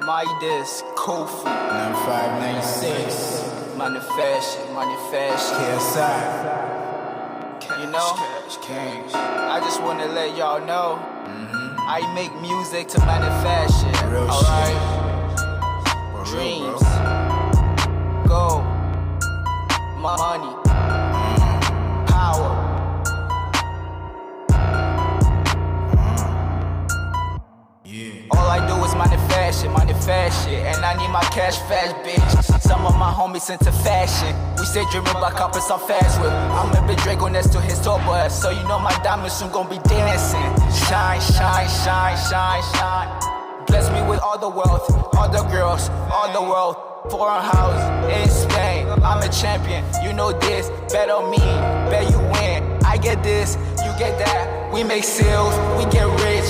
Midas, Kofi, 9596, manifest, KSI, you know? I just wanna let y'all know, I make music to manifest it, Real alright? shit. Dreams, go, money, power. All I do is manifest shit, and I need my cash fast, bitch. Some of my homies into fashion. We stay dreaming about coppers I'm fast with. I'm a big Draco next to his top bus, so you know my diamonds soon gon' be dancing. Shine, shine, shine, shine, shine. Bless me with all the wealth, all the girls, all the world. Foreign house in Spain, I'm a champion. You know this, bet on me, bet you win. I get this, you get that. We make sales, we get rich.